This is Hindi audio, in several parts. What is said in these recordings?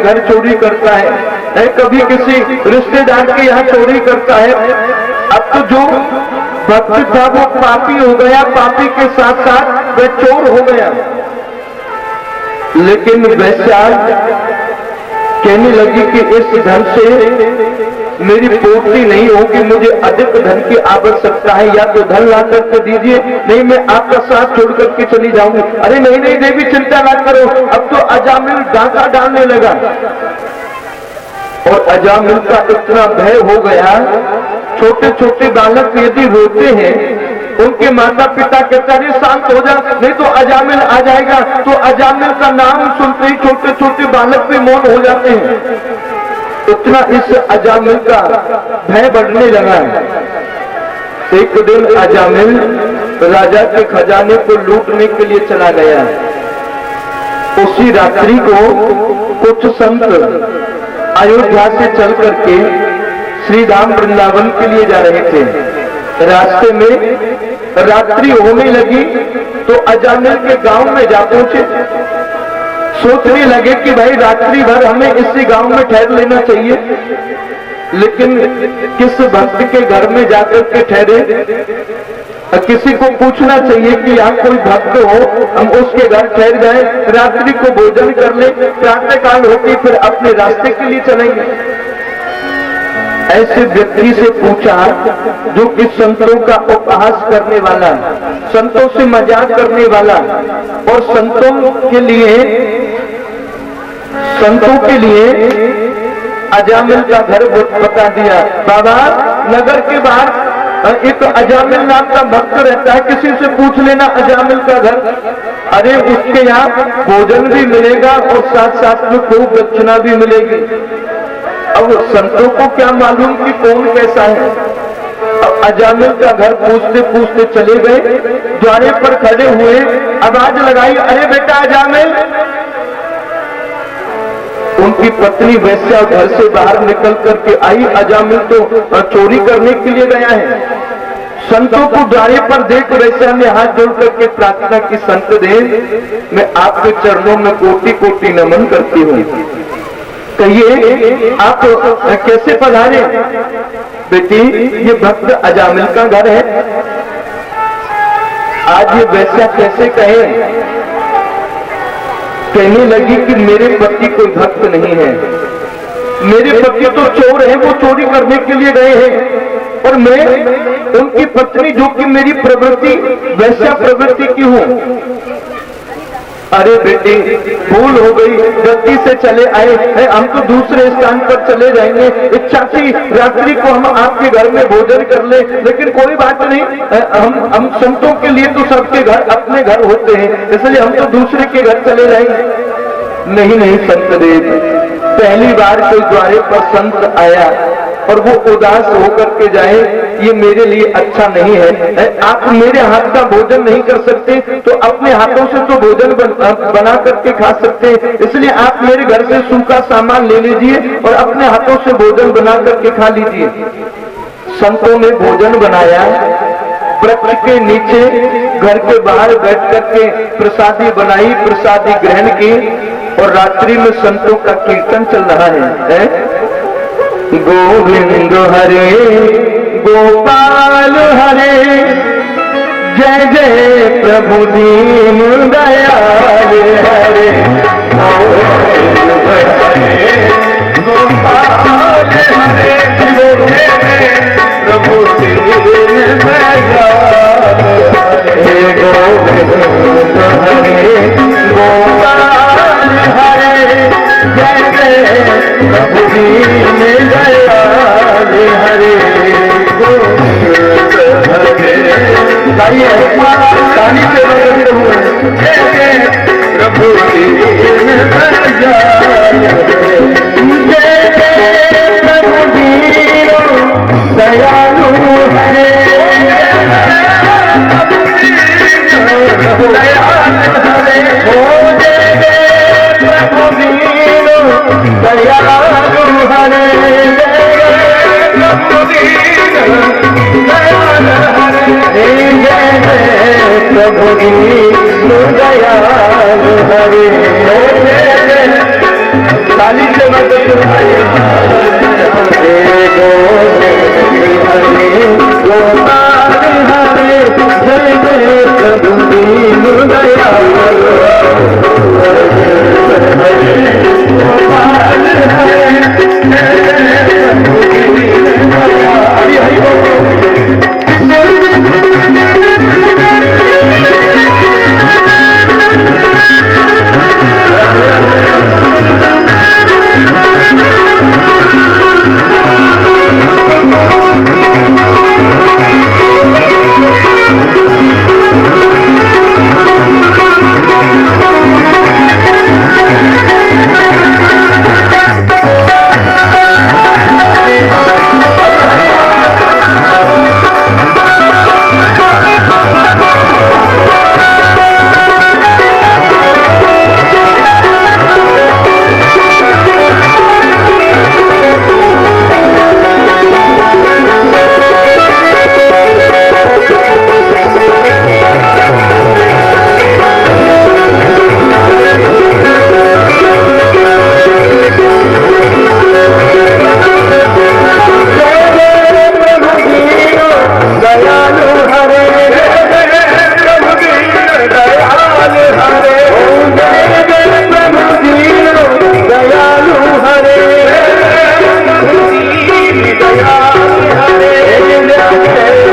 घर चोरी करता है, कभी किसी रिश्तेदार के यहाँ चोरी करता है। अब तो जो भक्त था वो पापी हो गया, पापी के साथ साथ वह चोर हो गया। लेकिन वैश्या कहने लगी कि इस धन से मेरी पूर्ति नहीं होगी, मुझे अधिक धन की आवश्यकता है, या तो धन ला करके दीजिए, नहीं मैं आपका साथ छोड़ करके चली जाऊंगी। अरे नहीं नहीं देवी चिंता ना करो। अब तो अजामिल डाका डालने लगा और अजामिल का इतना भय हो गया, छोटे छोटे बालक यदि रोते हैं उनके माता पिता कहते हैं शांत हो जा, नहीं तो अजामिल आ जाएगा। तो अजामिल का नाम सुनते ही छोटे छोटे बालक भी मौन हो जाते हैं। इतना इस अजामिल का भय बढ़ने लगा है। एक दिन अजामिल राजा के खजाने को लूटने के लिए चला गया। उसी रात्रि को कुछ संत अयोध्या से चल करके श्री धाम वृंदावन के लिए जा रहे थे। रास्ते में रात्रि होने लगी तो अजामिल के गांव में जा पहुंचे। सोचने लगे कि भाई रात्रि भर हमें इसी गांव में ठहर लेना चाहिए, लेकिन किस भक्त के घर में जाकर के ठहरे? किसी को पूछना चाहिए कि यहाँ कोई भक्त हो, हम उसके घर ठहर जाए, रात्रि को भोजन कर ले, प्रातः काल होकर फिर अपने रास्ते के लिए चलेंगे। ऐसे व्यक्ति से पूछा जो कि संतों का उपहास करने वाला, संतों से मजाक करने वाला और संतों के लिए अजामिल का घर बता दिया। बाबा नगर के बाहर एक अजामिल नाम का भक्त रहता है, किसी से पूछ लेना अजामिल का घर। अरे उसके यहाँ भोजन भी मिलेगा और साथ साथ में खूब दक्षिणा भी मिलेगी। अब संतों को क्या मालूम कि कौन कैसा है। अब अजामिल का घर पूछते पूछते चले गए, द्वारे पर खड़े हुए, आवाज लगाई, अरे बेटा अजामिल। उनकी पत्नी वैश्या घर से बाहर निकल करके आई। अजामिल तो चोरी करने के लिए गया है। संतों को द्वारे पर देख वैश्या ने हाथ जोड़ करके प्रार्थना की, संत देव मैं आपके चरणों में कोटि कोटि नमन करती हूँ, कहिए आप कैसे पधारे? बेटी ये भक्त अजामिल का घर है। आज ये वैश्या कैसे कहे? कहने लगी कि मेरे पति कोई भक्त नहीं है, मेरे पति तो चोर है, वो चोरी करने के लिए गए हैं और मैं उनकी पत्नी जो कि मेरी प्रवृत्ति वैश्या प्रवृत्ति की हूँ। अरे बेटी भूल हो गई, गलती से चले आए हैं, हम तो दूसरे स्थान पर चले जाएंगे। इच्छा थी रात्रि को हम आपके घर में भोजन कर ले, लेकिन कोई बात नहीं, हम संतों के लिए तो सबके घर अपने घर होते हैं, इसलिए हम तो दूसरे के घर चले जाएंगे। नहीं नहीं संत देव, पहली बार कोई द्वारे पर संत आया और वो उदास होकर के जाए, ये मेरे लिए अच्छा नहीं है। आप मेरे हाथ का भोजन नहीं कर सकते तो अपने हाथों से तो भोजन बना करके खा सकते हैं, इसलिए आप मेरे घर से सूखा सामान ले लीजिए और अपने हाथों से भोजन बना करके खा लीजिए। संतों ने भोजन बनाया, वृक्ष के नीचे घर के बाहर बैठ करके प्रसादी बनाई, प्रसादी ग्रहण की और रात्रि में संतों का कीर्तन चल रहा है। गोविंद हरे गोपाल हरे, जय जय प्रभु दीन दयाल हरे। गोविंद हरे गोपाल हरे, जय जय प्रभु दीन दयाल हरे। गोविंद हरे गोपाल हरे, जय जय प्रभु दीन दयाल हरे। गोविंद हरे ताली से बदलते हुए, जय जय प्रभु दीन दयाल हरे। जय जय प्रभु दीन दयालु हरे, दयाल हरे। हो जय जय प्रभु दीन दयालु हरे, प्रभु दीन दयाल हरे। जय जय प्रभु दीन दयाल हरे। ताली से मदद हरे गोपाल हरे जय जय प्रभु दीन दयाल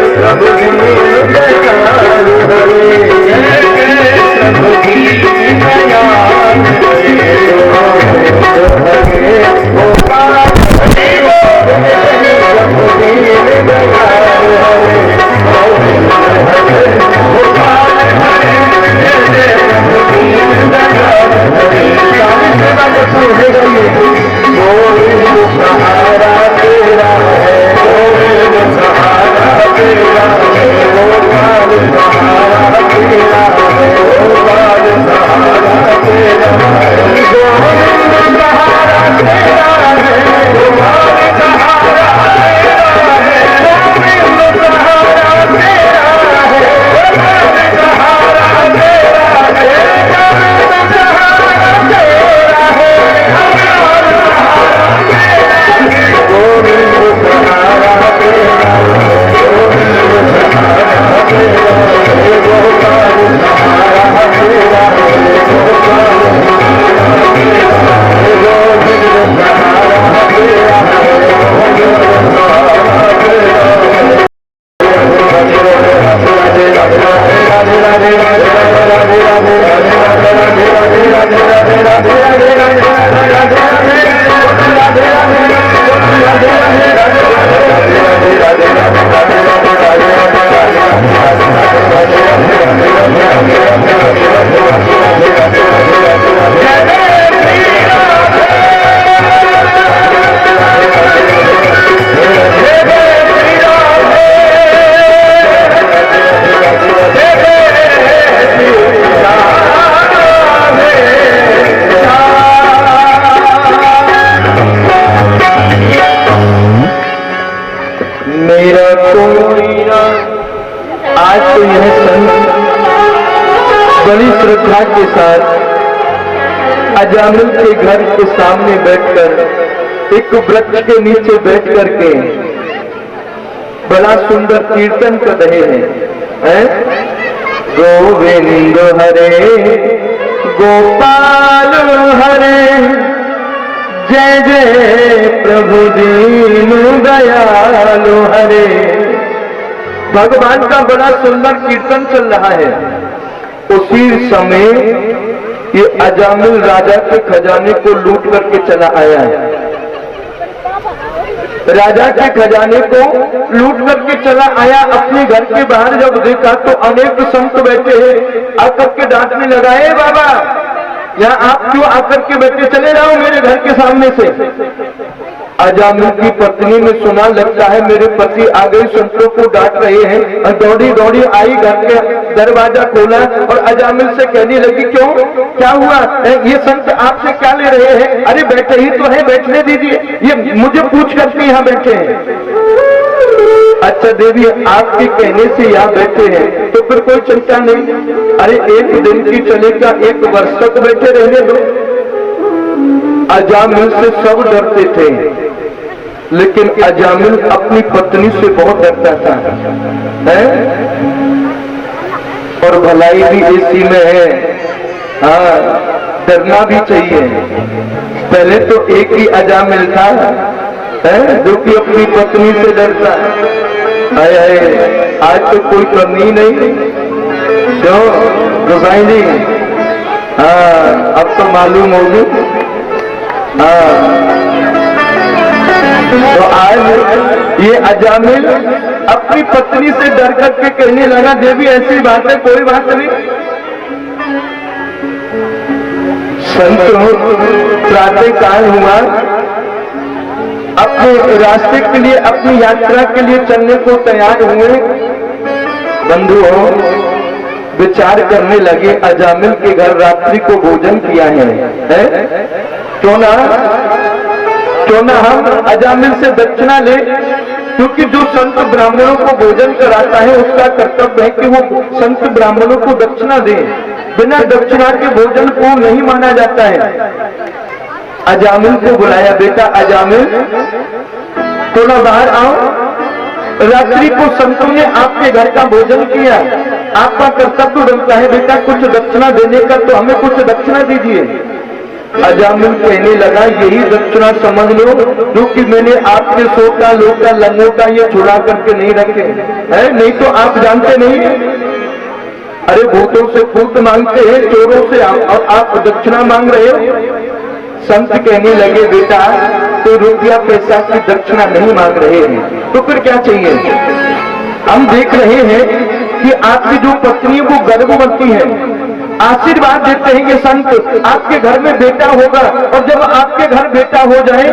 गोपाल हरे के साथ अजामिल के घर के सामने बैठकर एक वृक्ष के नीचे बैठ करके बड़ा सुंदर कीर्तन कर रहे हैं, गोविंद हरे गोपाल हरे जय जय प्रभु दीन दयालु हरे। भगवान का बड़ा सुंदर कीर्तन चल रहा है। उसी समय ये अजामिल राजा के खजाने को लूट करके चला आया है। राजा के खजाने को लूट करके चला आया। अपने घर के बाहर जब देखा तो अनेक संत बैठे हैं। आकर के डांटने लगा, ए बाबा यहाँ आप क्यों आकर के बैठे, चले जाओ मेरे घर के सामने से। अजामिल की पत्नी ने सुना, लगता है मेरे पति आ गए, संतों को डांट रहे हैं, और दौड़ी दौड़ी आई, घर के दरवाजा खोला और अजामिल से कहने लगी, क्यों, क्या हुआ, ये संत आपसे क्या ले रहे हैं? अरे बैठे ही तो है, बैठने दीजिए, ये मुझे पूछ करके यहाँ बैठे हैं। अच्छा देवी, आपके कहने से यहाँ बैठे हैं तो फिर कोई चिंता नहीं। अरे एक दिन की चलेगा, एक वर्ष तक बैठे रहने दो। अजामिल से सब डरते थे, लेकिन अजामिल अपनी पत्नी से बहुत डरता था, है? और भलाई भी इसी में है। हाँ, डरना भी चाहिए। पहले तो एक ही अजामिल था, है, जो कि अपनी पत्नी से डरता। आज तो कोई कमी नहीं, क्यों गोसाई जी? हाँ, अब तो मालूम होगी। हाँ, तो आज ये अजामिल अपनी पत्नी से डर करके कहने लगा, देवी ऐसी बात है, कोई बात नहीं। संत प्रातः काल हुआ, अपने रास्ते के लिए, अपनी यात्रा के लिए चलने को तैयार हुए। बंधुओं, विचार करने लगे, अजामिल के घर रात्रि को भोजन किया है? क्यों ना हम अजामिल से दक्षिणा ले, क्योंकि जो संत ब्राह्मणों को भोजन कराता है उसका कर्तव्य है कि वो संत ब्राह्मणों को दक्षिणा दे। बिना दक्षिणा के भोजन को नहीं माना जाता है। अजामिल को बुलाया, बेटा अजामिल थोड़ा बाहर आओ, रात्रि को संतों ने आपके घर का भोजन किया, आपका कर्तव्य बनता है बेटा कुछ दक्षिणा देने का, तो हमें कुछ दक्षिणा दीजिए। अजामिल कहने लगा, यही दक्षिणा समझ लो जो कि मैंने आपके सोटा लोटा लंगोटा ये छुड़ा करके नहीं रखे है, नहीं तो आप जानते नहीं। अरे भूतों से भूत मांगते हैं, चोरों से आप दक्षिणा मांग रहे हो। संत कहने लगे, बेटा तो रुपया पैसा की दक्षिणा नहीं मांग रहे हैं, तो फिर क्या चाहिए? हम देख रहे हैं कि आपकी जो पत्नी है वो गर्भवती है, आशीर्वाद देते हैं ये संत, आपके घर में बेटा होगा, और जब आपके घर बेटा हो जाए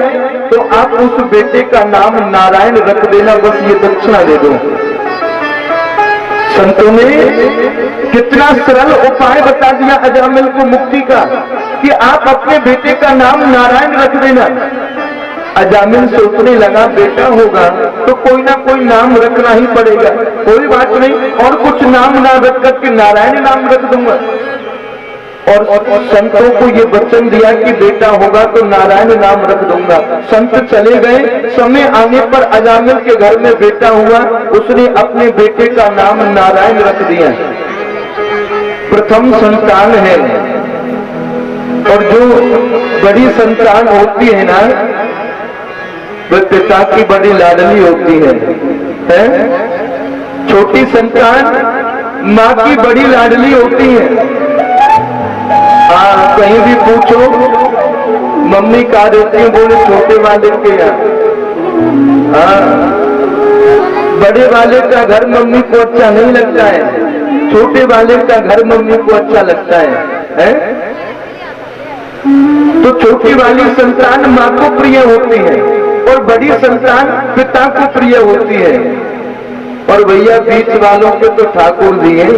तो आप उस बेटे का नाम नारायण रख देना, बस ये दक्षिणा दे दो। संतों ने कितना सरल उपाय बता दिया अजामिल को मुक्ति का, कि आप अपने बेटे का नाम नारायण रख देना। अजामिल सोचने लगा, बेटा होगा तो कोई ना कोई नाम रखना ही पड़ेगा, कोई बात नहीं, और कुछ नाम ना रख करके नारायण नाम रख दूंगा। और संतों को ये वचन दिया कि बेटा होगा तो नारायण नाम रख दूंगा। संत चले गए, समय आने पर अजामिल के घर में बेटा हुआ, उसने अपने बेटे का नाम नारायण रख दिया। प्रथम संतान है, और जो बड़ी संतान होती है ना, वह पिता की बड़ी लाडली होती है? छोटी संतान माँ की बड़ी लाडली होती है। हाँ, कहीं भी पूछो मम्मी कहा देती है, बोले छोटे वाले के यहाँ। हाँ, बड़े वाले का घर मम्मी को अच्छा नहीं लगता है, छोटे वाले का घर मम्मी को अच्छा लगता है? तो छोटी वाली संतान माँ को प्रिय होती है और बड़ी संतान पिता को प्रिय होती है। और भैया बीच वालों के तो ठाकुर जी हैं,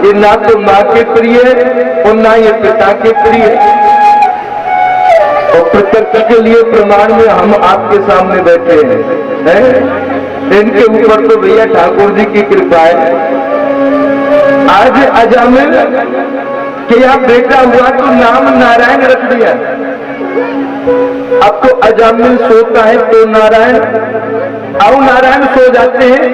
ये ना तो माँ के प्रिय और ना ये पिता के प्रिय। और प्रत्यक्ष के लिए प्रमाण में हम आपके सामने बैठे हैं, इनके ऊपर तो भैया ठाकुर जी की कृपा है। आज अजामिल के यहाँ बेटा हुआ तो नाम नारायण रख दिया। अब तो अजामिल सोता है तो नारायण, आओ नारायण सो जाते हैं,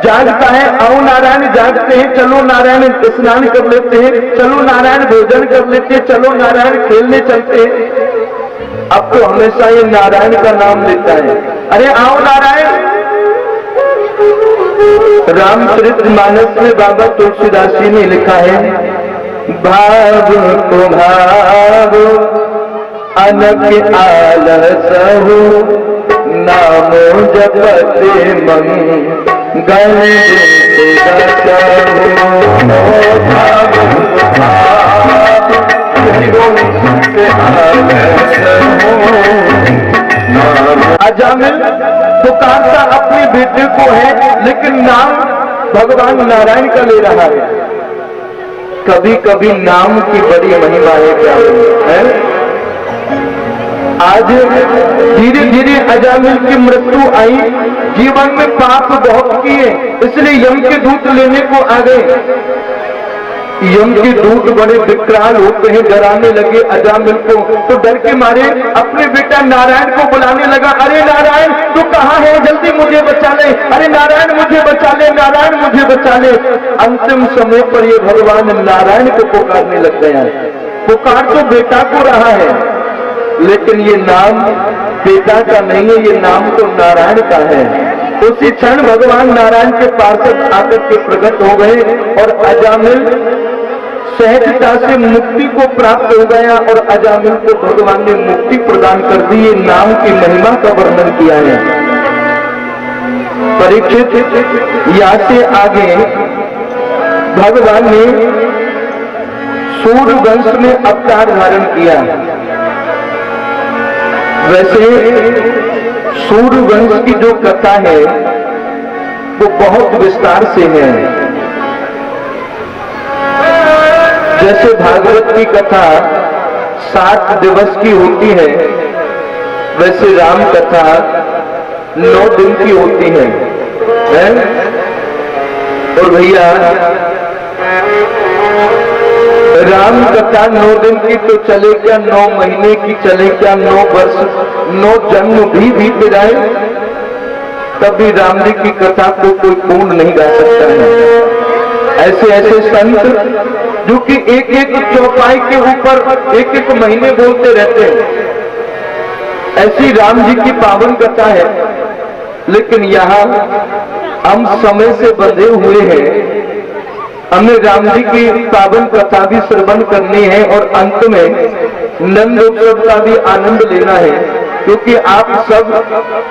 जागता है आओ नारायण जागते हैं, चलो नारायण स्नान कर लेते हैं, चलो नारायण भोजन कर लेते हैं, चलो नारायण खेलने चलते हैं। अब तो हमेशा ये नारायण का नाम लेता है, अरे आओ नारायण। रामचरितमानस में बाबा तुलसीदास जी ने लिखा है, भाव को भाव अनक आलसहु नामो जपते मंगल अजामिल पुकारता अपने बेटे को है, लेकिन नाम भगवान नारायण का ले रहा है। कभी कभी नाम की बड़ी महिमा है, क्या है? आज धीरे धीरे अजामिल की मृत्यु आई, जीवन में पाप बहुत किए, इसलिए यम के दूत लेने को आ गए। यम के दूत बड़े विकराल होते हैं, डराने लगे अजामिल को, तो डर के मारे अपने बेटा नारायण को बुलाने लगा, अरे नारायण तू कहाँ है, जल्दी मुझे बचा ले, अरे नारायण मुझे बचा ले, नारायण मुझे बचा ले। अंतिम समय पर ये भगवान नारायण को पुकारने लग गया। पुकार तो बेटा को रहा है, लेकिन ये नाम बेटा का नहीं है, ये नाम तो नारायण का है। उसी क्षण भगवान नारायण के पार्षद आकर के प्रकट हो गए और अजामिल सहजता से मुक्ति को प्राप्त हो गया और अजामिल को भगवान ने मुक्ति प्रदान कर दी। ये नाम की महिमा का वर्णन किया है। परीक्षित यहाँ से आगे भगवान ने सूर्य वंश में अवतार धारण किया। वैसे सूर्य वंश की जो कथा है वो बहुत विस्तार से है। जैसे भागवत की कथा 7 दिवस की होती है, वैसे राम कथा 9 दिन की होती है? और भैया राम कथा 9 दिन की तो चले क्या, 9 महीने की चले क्या, 9 वर्ष 9 जन्म भी बीत जाए तभी राम जी की कथा को कोई पूर्ण नहीं गा सकता है। ऐसे ऐसे संत जो कि एक एक चौपाई के ऊपर एक एक महीने बोलते रहते हैं, ऐसी राम जी की पावन कथा है। लेकिन यहाँ हम समय से बंधे हुए हैं, हमें राम जी की पावन कथा भी श्रवण करनी है और अंत में नंद उत्सव का भी आनंद लेना है, क्योंकि आप सब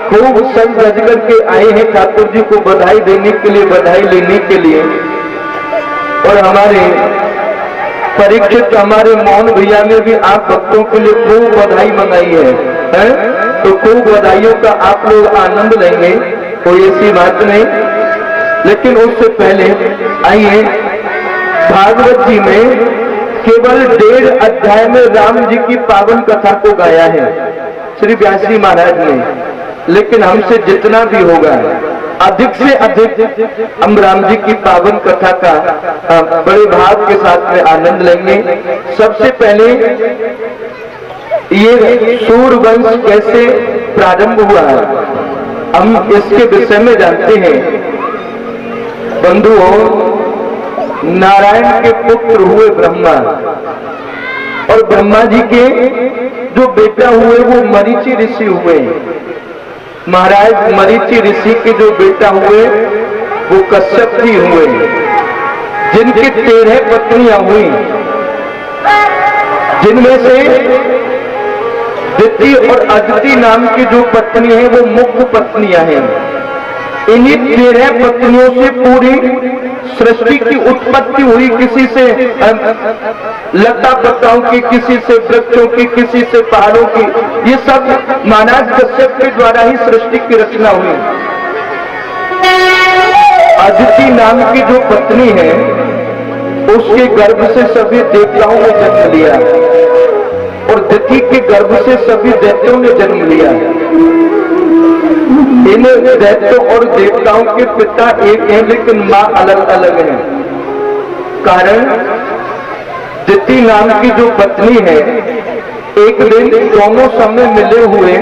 खूब सज धज करके आए हैं ठाकुर जी को बधाई देने के लिए, बधाई लेने के लिए। और हमारे परीक्षित हमारे मोहन भैया ने भी आप भक्तों के लिए खूब बधाई मंगाई है? तो खूब बधाइयों का आप लोग आनंद लेंगे, कोई ऐसी बात नहीं। लेकिन उससे पहले आइए, भागवत जी में केवल 1.5 अध्याय में राम जी की पावन कथा को गाया है श्री व्यास जी महाराज ने। लेकिन हमसे जितना भी होगा अधिक से अधिक हम राम जी की पावन कथा का बड़े भाव के साथ में आनंद लेंगे। सबसे पहले ये सूर्य वंश कैसे प्रारंभ हुआ है हम इसके विषय में जानते हैं। बंधुओं, नारायण के पुत्र हुए ब्रह्मा, और ब्रह्मा जी के जो बेटा हुए वो मरीचि ऋषि हुए। महाराज मरीचि ऋषि के जो बेटा हुए वो कश्यप जी हुए, जिनकी 13 पत्नियां हुई, जिनमें से दिति और अदिति नाम की जो पत्नी है वो मुख्य पत्नियां हैं। इन्हीं 13 पत्नियों से पूरी सृष्टि की उत्पत्ति हुई, किसी से लता पत्ताओं की, किसी से वृक्षों की, किसी से पहाड़ों की। ये सब महाराज कश्यप के द्वारा ही सृष्टि की रचना हुई। अदिति नाम की जो पत्नी है उसके गर्भ से सभी देवताओं ने जन्म लिया और दिति के गर्भ से सभी दैत्यों ने जन्म लिया। इन दैत्यों और देवताओं के पिता एक हैं, लेकिन मां अलग अलग है। कारण दिति नाम की जो पत्नी है, एक दिन दोनों समय मिले हुए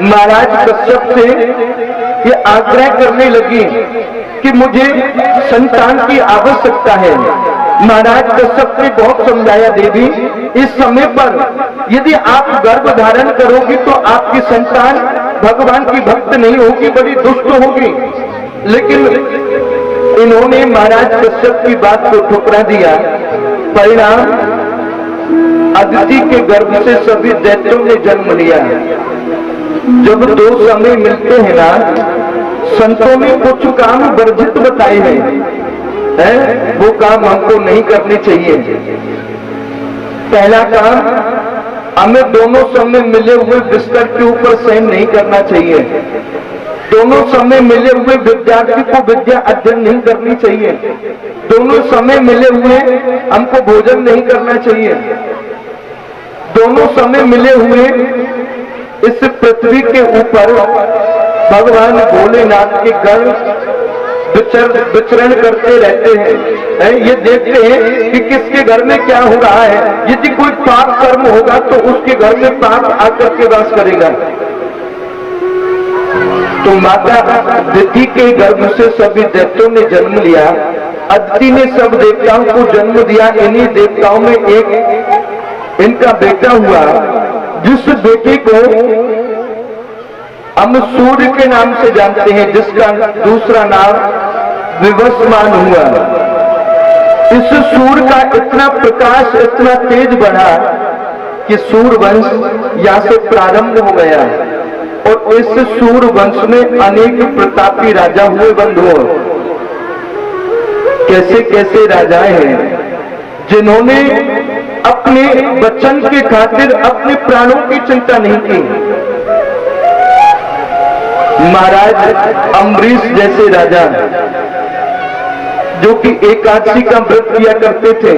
महाराज कश्यप से ये आग्रह करने लगी कि मुझे संतान की आवश्यकता है। महाराज कश्यप ने बहुत समझाया, देवी इस समय पर यदि आप गर्भ धारण करोगी तो आपकी संतान भगवान की भक्त नहीं होगी, बड़ी दुष्ट होगी। लेकिन इन्होंने महाराज कश्यप की बात को ठुकरा दिया। परिणाम अदिति के गर्भ से सभी दैत्यों ने जन्म लिया। जब 2 समय मिलते हैं ना, संतों ने कुछ काम वर्जित बताए हैं, वो काम हमको नहीं करने चाहिए। पहला काम, हमें दोनों समय मिले हुए बिस्तर के ऊपर शयन नहीं करना चाहिए। दोनों समय मिले हुए विद्यार्थी को विद्या अध्ययन नहीं करनी चाहिए। दोनों समय मिले हुए हमको भोजन नहीं करना चाहिए। दोनों समय मिले हुए इस पृथ्वी के ऊपर भगवान भोलेनाथ के गण विचरण करते रहते हैं, ये देखते हैं कि किसके घर में क्या हो रहा है। यदि कोई पाप कर्म होगा तो उसके घर में पाप आकर के वास करेगा। तो माता अदिति के गर्भ से सभी देवताओं ने जन्म लिया। अदिति ने सब देवताओं को जन्म दिया। इन्हीं देवताओं में एक इनका बेटा हुआ, जिस बेटे को हम सूर्य के नाम से जानते हैं, जिसका दूसरा नाम विवस्वान हुआ। इस सूर्य का इतना प्रकाश, इतना तेज बढ़ा कि सूर्य वंश यहां से प्रारंभ हो गया। और इस सूर्य वंश में अनेक प्रतापी राजा हुए बंधुओं। कैसे कैसे राजाएं हैं जिन्होंने अपने वचन के खातिर अपने प्राणों की चिंता नहीं की। महाराज अम्बरीश जैसे राजा, जो कि एकादशी का व्रत किया करते थे।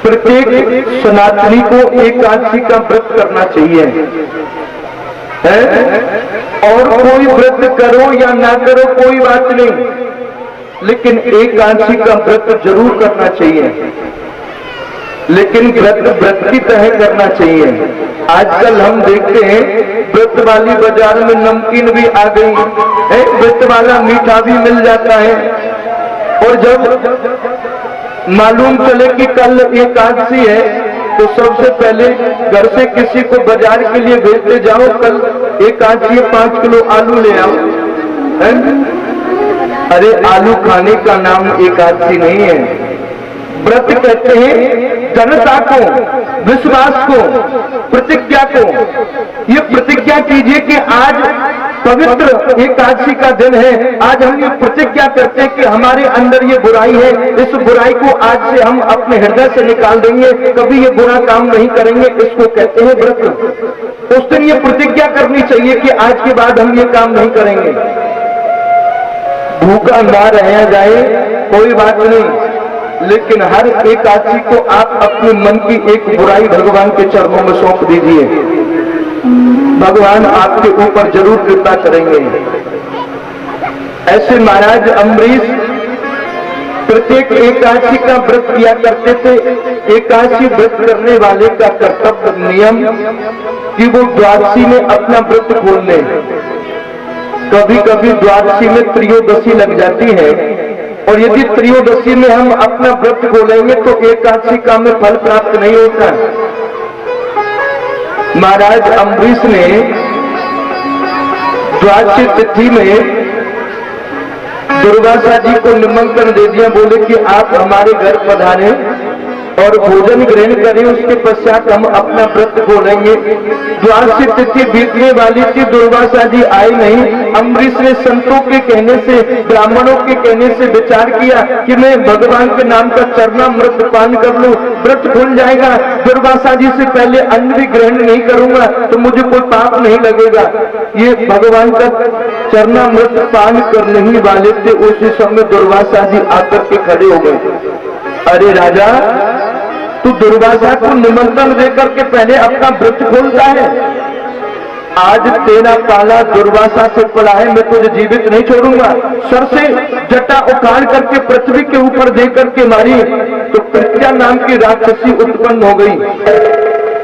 प्रत्येक सनातनी को एकादशी का व्रत करना चाहिए है? और कोई व्रत करो या ना करो कोई बात नहीं, लेकिन एकादशी का व्रत जरूर करना चाहिए। लेकिन व्रत की तरह करना चाहिए। आजकल हम देखते हैं व्रत वाली बाजार में नमकीन भी आ गई है, व्रत वाला मीठा भी मिल जाता है। और जब मालूम चले कि कल एकादशी है तो सबसे पहले घर से किसी को बाजार के लिए भेजते जाओ, कल एकादशी 5 किलो आलू ले आओ है? अरे आलू खाने का नाम एकादशी नहीं है। व्रत कहते हैं जनता को, विश्वास को, प्रतिज्ञा को। ये प्रतिज्ञा कीजिए कि आज पवित्र एकादशी का दिन है। आज हम ये प्रतिज्ञा करते हैं कि हमारे अंदर ये बुराई है, इस बुराई को आज से हम अपने हृदय से निकाल देंगे, कभी ये बुरा काम नहीं करेंगे। इसको कहते हैं व्रत। उस दिन ये प्रतिज्ञा करनी चाहिए कि आज के बाद हम ये काम नहीं करेंगे। भूखा ना रह जाए कोई बात नहीं, लेकिन हर एकादशी को आप अपने मन की एक बुराई भगवान के चरणों में सौंप दीजिए। भगवान आपके ऊपर जरूर कृपा करेंगे। ऐसे महाराज अम्बरीश प्रत्येक एकादशी का व्रत किया करते थे। एकादशी व्रत करने वाले का कर्तव्य नियम कि वो द्वादशी में अपना व्रत खोल ले। कभी कभी द्वादशी में त्रयोदशी लग जाती है, और यदि त्रयोदशी में हम अपना व्रत खोलेंगे तो एकादशी का हमें फल प्राप्त नहीं होता। महाराज अम्बरीश ने द्वादशी तिथि में दुर्वासा जी को निमंत्रण दे दिया। बोले कि आप हमारे घर पधारें और भोजन ग्रहण करें, उसके पश्चात हम अपना व्रत खोलेंगे। द्वादशी तिथि बीतने वाली थी, दुर्वासा जी आए नहीं। अम्बरीश ने संतों के कहने से, ब्राह्मणों के कहने से विचार किया कि मैं भगवान के नाम का चरणामृत पान कर लूं, व्रत खुल जाएगा। दुर्वासा जी से पहले अन्न भी ग्रहण नहीं करूंगा तो मुझे कोई पाप नहीं लगेगा। ये भगवान का चरणामृत पान करने ही वाले थे। उसी समय दुर्वासा जी आकर के खड़े हो गए। अरे राजा, तू दुर्वासा को निमंत्रण देकर के पहले अपना व्रत खोलता है। आज तेरा पाला दुर्वासा से पड़ा है, मैं तुझे जीवित नहीं छोड़ूंगा। सर से जटा उखाड़ करके पृथ्वी के ऊपर दे करके मारी तो कृत्या नाम की राक्षसी उत्पन्न हो गई।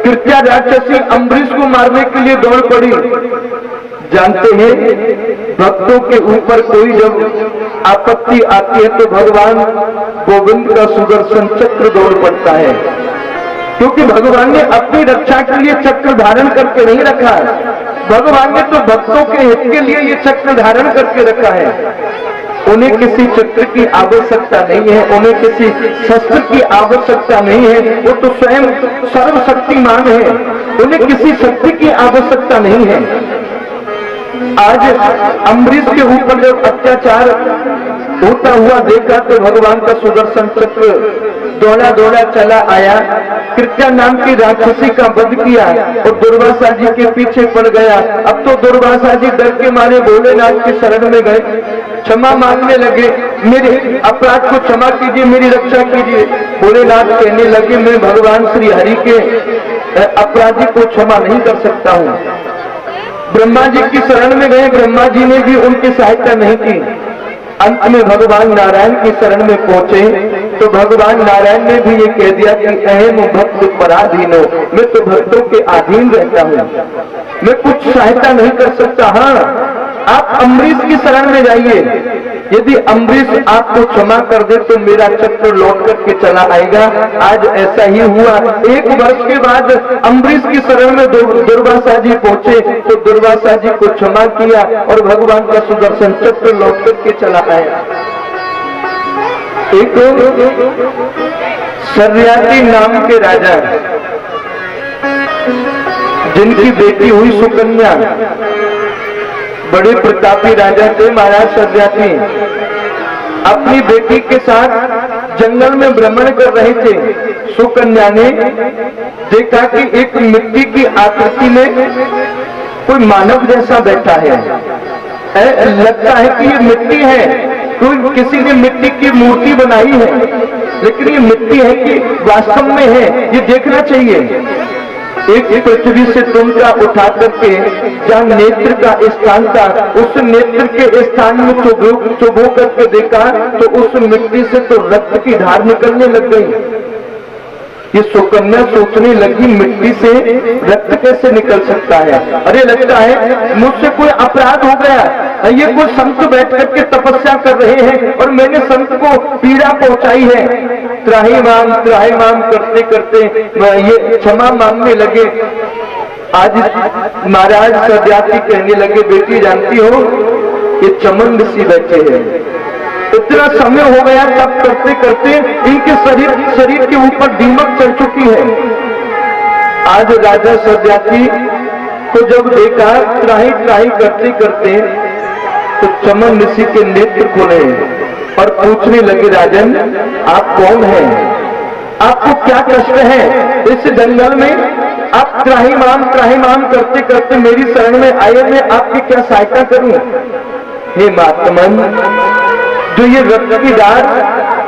कृत्या राक्षसी अम्बरीश को मारने के लिए दौड़ पड़ी। जानते हैं भक्तों के ऊपर कोई जब आपत्ति आती है तो भगवान गोविंद का सुदर्शन चक्र दौड़ पड़ता है, क्योंकि भगवान ने अपनी रक्षा के लिए चक्र धारण करके नहीं रखा। भगवान ने तो भक्तों के हित के लिए ये चक्र धारण करके रखा है। उन्हें किसी चक्र की आवश्यकता नहीं है, उन्हें किसी शस्त्र की आवश्यकता नहीं है। वो तो स्वयं सर्वशक्तिमान है, उन्हें किसी शक्ति की आवश्यकता नहीं है। आज अम्बरीश के ऊपर जब अत्याचार होता हुआ देखा तो भगवान का सुदर्शन चक्र दौड़ा दौड़ा चला आया, कृत्या नाम की राक्षसी का वध किया और दुर्वासा जी के पीछे पड़ गया। अब तो दुर्वासा जी डर के मारे भोलेनाथ की शरण में गए, क्षमा मांगने लगे, मेरे अपराध को क्षमा कीजिए, मेरी रक्षा कीजिए। भोलेनाथ कहने लगे, मैं भगवान श्री हरि के अपराधी को क्षमा नहीं कर सकता हूँ। ब्रह्मा जी की शरण में गए, ब्रह्मा जी ने भी उनकी सहायता नहीं की। अंत में भगवान नारायण की शरण में पहुंचे तो भगवान नारायण ने भी ये कह दिया कि अहम भक्त पराधीनो, मैं तो भक्तों के अधीन रहता हूं, मैं कुछ सहायता नहीं कर सकता। हाँ, आप अम्बरीश की शरण में जाइए, यदि अम्बरीश आपको क्षमा कर दे तो मेरा चक्र लौट करके चला आएगा। आज ऐसा ही हुआ। 1 वर्ष के बाद अम्बरीश की शरण में दुर्वासा जी पहुंचे तो दुर्वासा जी को क्षमा किया और भगवान का सुदर्शन चक्र लौट करके चला आया। एक सरियाती नाम के राजा, जिनकी बेटी हुई सुकन्या, बड़े प्रतापी राजा थे महाराज सरियाती। अपनी बेटी के साथ जंगल में भ्रमण कर रहे थे। सुकन्या ने देखा कि एक मिट्टी की आकृति में कोई मानव जैसा बैठा है। लगता है कि ये मिट्टी है, कोई किसी ने मिट्टी की मूर्ति बनाई है, लेकिन ये मिट्टी है कि वास्तव में है, ये देखना चाहिए। एक पृथ्वी से तुमका उठा करके जहाँ नेत्र का स्थान था, उस नेत्र के स्थान में चुभो करके देखा तो उस मिट्टी से तो रक्त की धार निकलने लग गई। ये सुकन्या सोचने लगी, मिट्टी से रक्त कैसे निकल सकता है? अरे लगता है मुझसे कोई अपराध हो गया, ये कोई संत बैठ करके तपस्या कर रहे हैं और मैंने संत को पीड़ा पहुंचाई है। त्राहिमाम करते करते ये क्षमा मांगने लगे। आज महाराज सरियाती कहने लगे, बेटी जानती हो ये चमन ऋषि बैठे हैं, इतना समय हो गया तब करते करते इनके शरीर के ऊपर दीमक चढ़ चुकी है। आज राजा सरियाती को जब देखा त्राही करते करते तो चमन ऋषि के नेत्र खोले और पूछने लगे, राजन आप कौन हैं? आपको क्या कष्ट है? इस जंगल में आप त्राहिमाम करते करते मेरी शरण में आए, मैं आपकी क्या सहायता करूं? हे महात्मन, जो ये रक्त की धार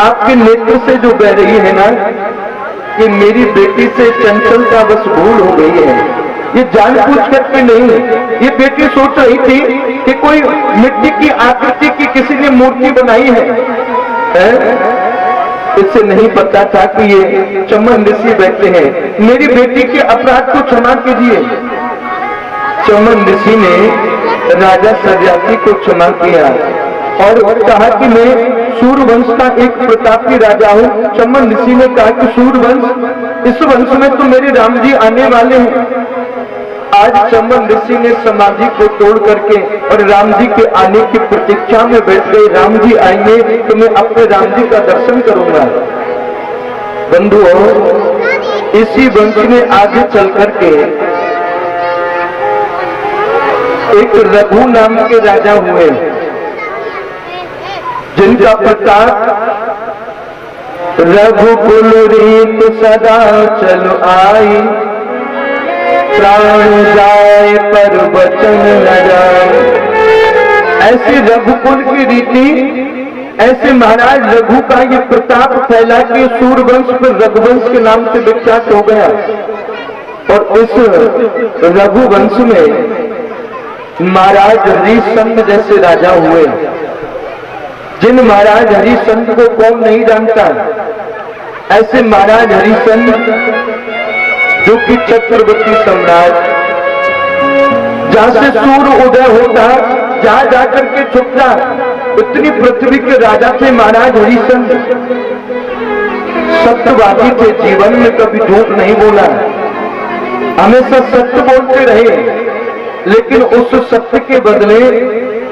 आपके नेत्र से जो बह रही है ना, ये मेरी बेटी से चंचलता बस भूल हो गई है, ये जानबूझ करके नहीं। ये बेटी सोच रही थी कि कोई मिट्टी की आकृति की किसी ने मूर्ति बनाई है। इससे नहीं पता था कि ये चमन ऋषि बैठे हैं। मेरी बेटी के अपराध को क्षमा कीजिए। चमन ऋषि ने राजा सरियाती को क्षमा किया और कहा कि मैं सूर्यवंश का एक प्रतापी राजा हूं। चमन ऋषि ने कहा कि सूर्यवंश, इस वंश में तो मेरे राम जी आने वाले हैं। आज चमन ऋषि ने समाधि को तोड़ करके और राम जी के आने की प्रतीक्षा में बैठ गए। राम जी आएंगे तो मैं अपने राम जी का दर्शन करूंगा। बंधुओं, इसी वंश में आगे चल करके एक रघु नाम के राजा हुए, जिनका प्रताप रघुकुल रीत सदा चलो आई, प्राण जाए पर वचन न जाए। ऐसे रघुकुल की रीति, ऐसे महाराज रघु का ये प्रताप फैला कि सूर्यवंश पर रघुवंश के नाम से विख्यात हो गया। और इस रघुवंश में महाराज हरिश्चंद्र जैसे राजा हुए, जिन महाराज हरिश्चंद्र को कौन नहीं जानता। ऐसे महाराज हरिश्चंद्र जो कि चक्रवर्ती सम्राट, जहां से सूर्य उदय होता जहां जाकर के छुपता, उतनी पृथ्वी के राजा थे महाराज हरिश्चंद्र। सत्यवादी थे, जीवन में कभी झूठ नहीं बोला, हमेशा सत्य बोलते रहे। लेकिन उस सत्य के बदले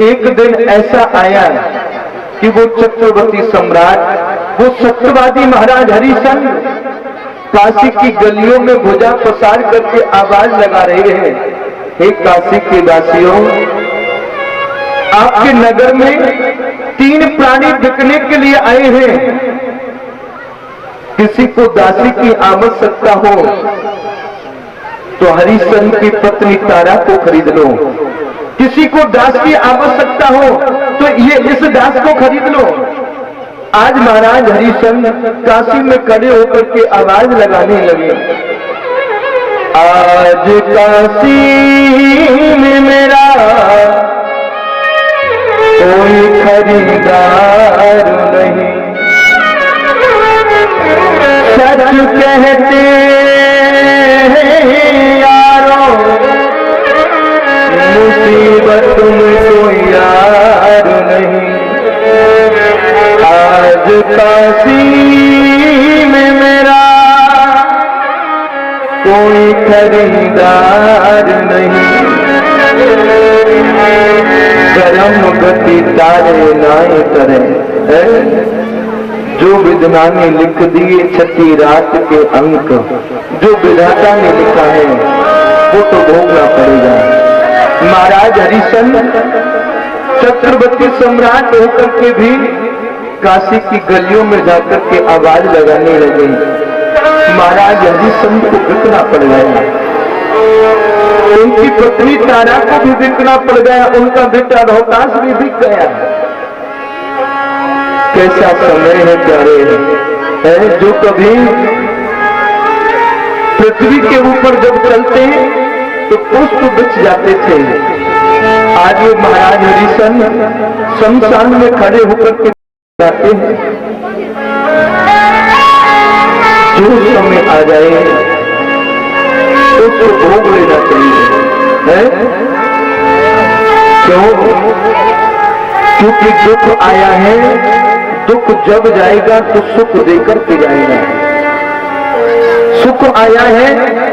एक दिन ऐसा आया कि वो चक्रवर्ती सम्राट, वो सत्यवादी महाराज हरिश्चंद्र काशी की गलियों में भुजा पसार करके आवाज लगा रहे हैं, हे काशी के वासियों, आपके नगर में 3 प्राणी बिकने के लिए आए हैं। किसी को दासी की आवश्यकता हो तो हरिश्चंद्र की पत्नी तारा को खरीद लो। किसी को दास की आवश्यकता हो तो ये इस दास को खरीद लो। आज महाराज हरिश्चंद्र काशी में खड़े होकर के आवाज लगाने लगे, आज काशी में मेरा कोई खरीदार नहीं, सच कहते हैं यारों मुसीबत में कोई यार नहीं। आज काशी में मेरा कोई खरीदार नहीं, गरम गति तारे नाए करें, जो विधना ने लिख दिए छठी रात के अंक, जो विधाता ने लिखा है वो तो भोगना पड़ेगा। महाराज हरिश्चंद्र चक्रवर्ती सम्राट होकर के भी काशी की गलियों में जाकर के आवाज लगाने लगे। महाराज हरिश्चंद्र को बिकना पड़ गया, उनकी पत्नी तारा को भी बिकना पड़ गया, उनका बेटा रोहतास भी बिक गया। कैसा समय है प्यारे है, जो कभी पृथ्वी के ऊपर जब चलते हैं तो पुष्प बिछ जाते थे, आज ये महाराज हरिश्चंद्र शमशान में खड़े होकर के जाते हैं। जो समय आ जाए उसको भोग लेना चाहिए, है? क्यों? क्योंकि दुख आया है, दुख जब जाएगा तो सुख देकर के जाएगा। सुख आया है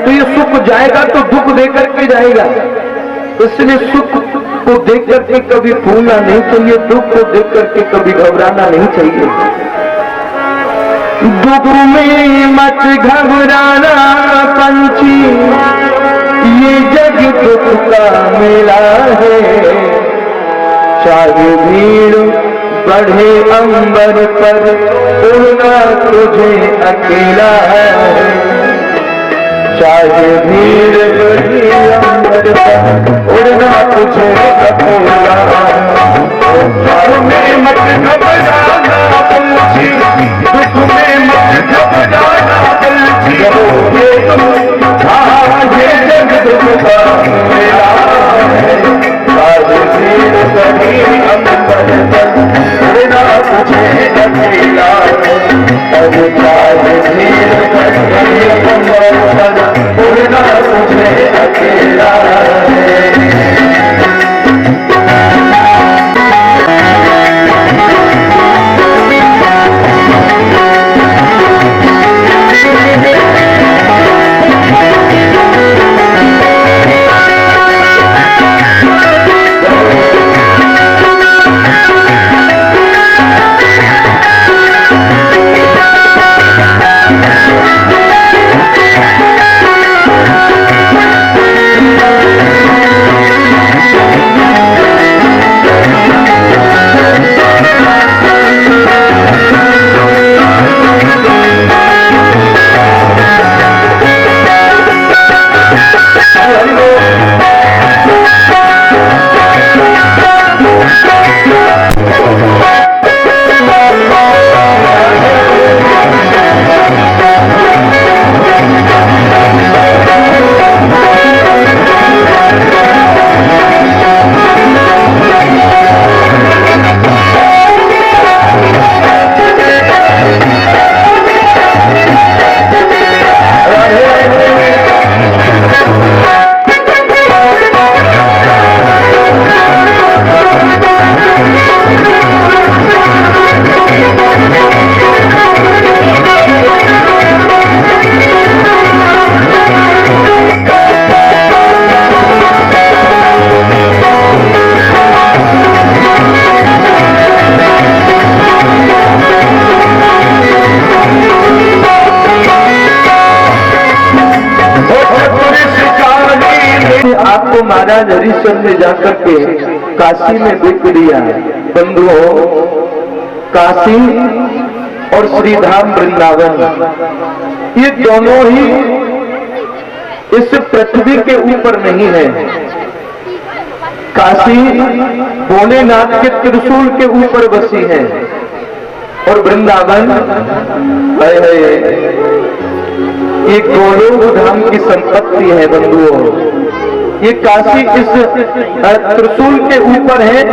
तो ये सुख जाएगा तो दुख देकर के जाएगा। इसलिए सुख को देख करके कभी भूलना नहीं चाहिए, दुख को देख करके कभी घबराना नहीं चाहिए। दुख में मत घबराना पंछी, ये जग दुख का मेला है। चाहे भीड़ बढ़े अंबर पर, उड़ना तुझे अकेला है। चाहे भीड़ बढ़े अंबर पर, उड़ना तुझे अकेला है। दुख में मत घबराना पंछी, दुख में मत घबराना पंछी, ये जग दुख का मेला है। चाहे भीड़ बढ़े अंबर पर, उड़ना तुझे अकेला है। चाहे भीड़ बढ़े अंबर पर, उड़ना तुझे अकेला है। आपको महाराज हरिश्चंद्र ने जाकर के काशी में बिक दिया। बंधुओं, काशी और श्रीधाम वृंदावन ये दोनों ही इस पृथ्वी के ऊपर नहीं है। काशी भोलेनाथ के त्रिशूल के ऊपर बसी है और वृंदावन ये गोलोक धाम की संपत्ति है बंधुओं। ये काशी इस त्रिशूल के ऊपर है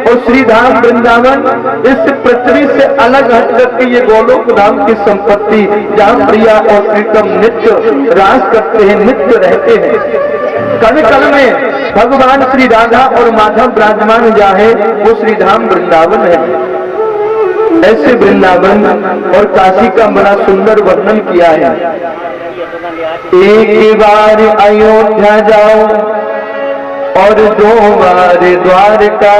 और श्री धाम वृंदावन इस पृथ्वी से अलग हट करके ये गोलोक धाम की संपत्ति, जहाँ प्रिया और प्रीतम नित्य रास करते हैं, नित्य रहते हैं। कल कल में भगवान श्री राधा और माधव विराजमान जहाँ है वो श्री धाम वृंदावन है। ऐसे वृंदावन और काशी का बड़ा सुंदर वर्णन किया है। एक बार अयोध्या जाओ और 2 बार द्वारका,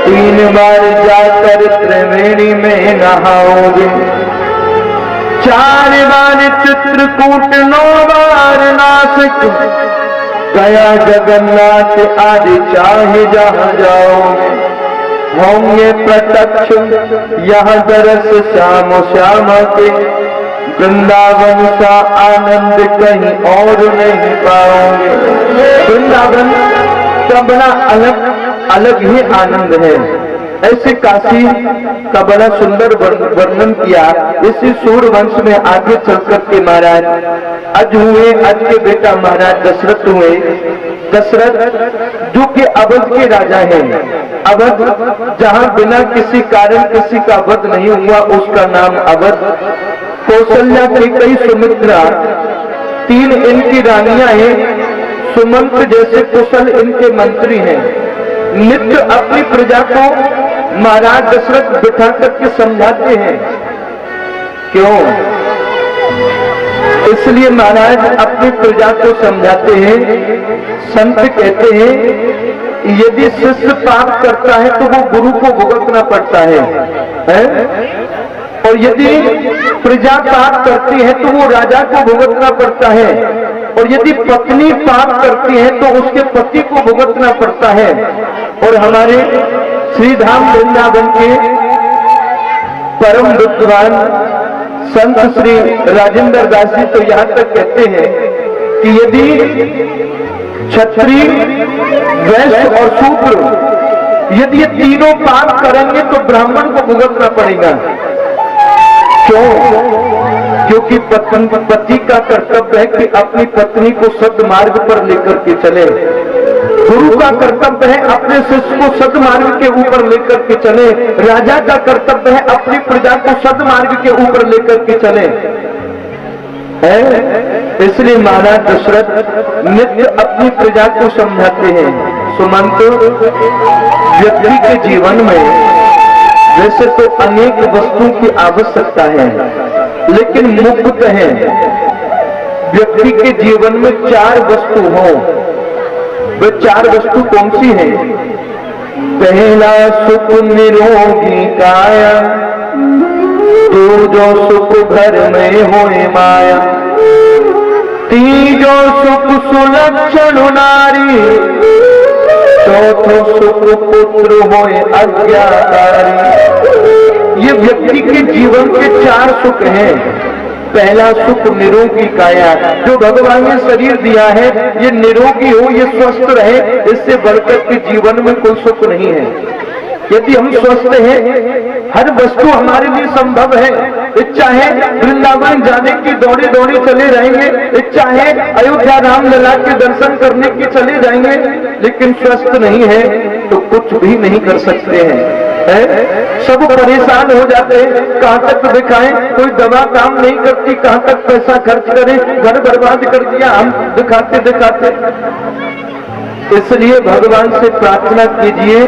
3 बार जाकर त्रिवेणी में नहाओगे, 4 बार चित्रकूट, 9 बार नासिक, गया जगन्नाथ आदि चाहे जहां जाओगे, होंगे प्रत्यक्ष यह दरस श्याम श्याम के, वृंदावन सा आनंद कहीं और नहीं पाओगे। वृंदावन का बड़ा अलग ही आनंद है। ऐसे काशी का बड़ा सुंदर वर्णन किया। इसी सूर्यवंश में आगे चलकर के महाराज अज हुए, अज के बेटा महाराज दशरथ हुए। दशरथ जो कि अवध के राजा हैं। अवध जहां बिना किसी कारण किसी का वध नहीं हुआ उसका नाम अवध। कौशल्या की कई सुमित्रा, 3 इनकी रानियां हैं। सुमंत जैसे कुशल इनके मंत्री हैं। नित्य अपनी प्रजा को महाराज दशरथ बिठा करके समझाते हैं। क्यों? इसलिए महाराज अपनी प्रजा को समझाते हैं। संत कहते हैं यदि शिष्य पाप करता है तो वो गुरु को भुगतना पड़ता है? और यदि प्रजा पाप करती है तो वो राजा को भुगतना पड़ता है। और यदि पत्नी पाप करती है तो उसके पति को भुगतना पड़ता है। और हमारे श्री धाम वृंदावन के परम विद्वान संत श्री राजेंद्र दास जी तो यहाँ तक कहते हैं कि यदि क्षत्रिय, वैश्य और शूद्र यदि ये तीनों पाप करेंगे तो ब्राह्मण को भुगतना पड़ेगा। क्यों? क्योंकि पति का कर्तव्य है कि अपनी पत्नी को सद्मार्ग पर लेकर के चले। गुरु का कर्तव्य है अपने शिष्य को सद्मार्ग के ऊपर लेकर के चले। राजा का कर्तव्य है अपनी प्रजा को सद्मार्ग के ऊपर लेकर के चले। इसलिए महाराज दशरथ नित्य अपनी प्रजा को समझाते हैं। सुमंत, व्यक्ति के जीवन में वैसे तो अनेक वस्तुओं की आवश्यकता है, लेकिन मुक्त है व्यक्ति के जीवन में 4 वस्तु हो। वे 4 वस्तु कौन सी हैं? पहला सुख निरोगी काया, दूजो सुख घर में होए माया, तीजो सुख सुलक्षण नारी, चौथो सुख पुत्र होए अज्ञाकारी। ये व्यक्ति के जीवन के 4 सुख हैं। पहला सुख निरोगी काया, जो भगवान ने शरीर दिया है ये निरोगी हो, ये स्वस्थ रहे, इससे बढ़कर के जीवन में कोई सुख नहीं है। यदि हम स्वस्थ हैं, हर वस्तु हमारे लिए संभव है। इच्छा है वृंदावन जाने की दौड़े दौड़े चले जाएंगे, इच्छा है अयोध्या राम लला के दर्शन करने की चले जाएंगे, लेकिन स्वस्थ नहीं है तो कुछ भी नहीं कर सकते हैं। सब परेशान हो जाते हैं, कहां तक दिखाएं, कोई दवा काम नहीं करती, कहां तक पैसा खर्च करें, घर बर्बाद कर दिया हम दिखाते दिखाते। इसलिए भगवान से प्रार्थना कीजिए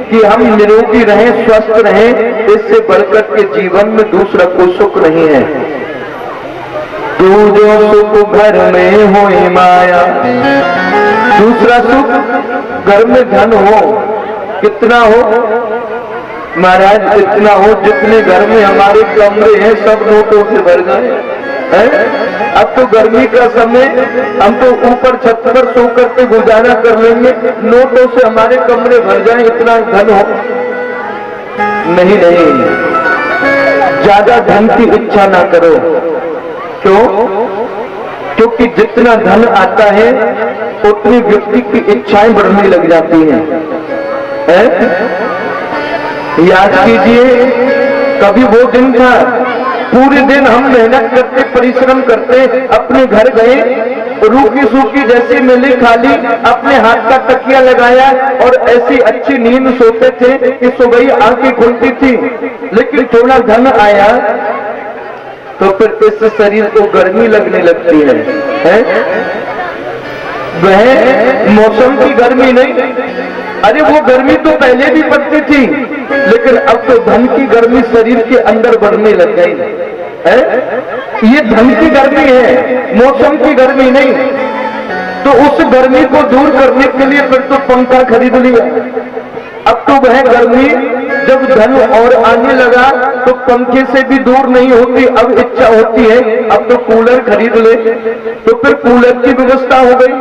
कि हम निरोगी रहें, स्वस्थ रहें। इससे बढ़कर के जीवन में दूसरा कोई सुख नहीं है। दूजो सुख घर में होए माया, दूसरा सुख घर में धन हो। कितना हो महाराज? इतना हो जितने घर में हमारे कमरे हैं सब नोटों से भर गए। अब तो गर्मी का समय, हम तो ऊपर छत पर सो करके गुजारा कर लेंगे, नोटों से हमारे कमरे भर जाए, इतना धन हो। नहीं नहीं, ज्यादा धन की इच्छा ना करो। क्यों? क्योंकि जितना धन आता है उतनी व्यक्ति की इच्छाएं बढ़ने लग जाती हैं। याद कीजिए, कभी वो दिन था पूरे दिन हम मेहनत करते, परिश्रम करते, अपने घर गए, रूखी सूखी जैसी मिली खाली, अपने हाथ का तकिया लगाया और ऐसी अच्छी नींद सोते थे कि सुबह आंखें खुलती थी। लेकिन थोड़ा धन आया तो फिर इस शरीर को गर्मी लगने लगती है? वह मौसम की गर्मी नहीं, अरे वो गर्मी तो पहले भी पड़ती थी, लेकिन अब तो धन की गर्मी शरीर के अंदर बढ़ने लग गई है। ये धन की गर्मी है, मौसम की गर्मी नहीं। तो उस गर्मी को दूर करने के लिए फिर तो पंखा खरीद लिया। अब तो वह गर्मी जब धन और आने लगा तो पंखे से भी दूर नहीं होती, अब इच्छा होती है अब तो कूलर खरीद ले, तो फिर कूलर की व्यवस्था हो गई।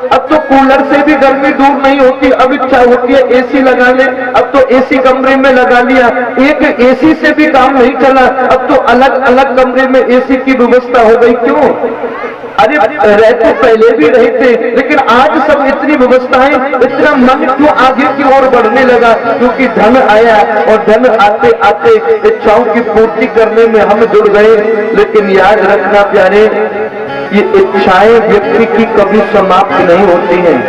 अब तो कूलर से भी गर्मी दूर नहीं होती, अब इच्छा होती है एसी लगा ले, अब तो एसी कमरे में लगा लिया। एक एसी से भी काम नहीं चला, अब तो अलग अलग कमरे में एसी की व्यवस्था हो गई। क्यों? अरे रहते पहले भी रहे थे, लेकिन आज सब इतनी व्यवस्थाएं, इतना मन क्यों आगे की ओर बढ़ने लगा? क्योंकि धन आया और धन आते आते इच्छाओं की पूर्ति करने में हम जुड़ गए। लेकिन याद रखना प्यारे, ये इच्छाएं व्यक्ति की कभी समाप्त नहीं होती हैं।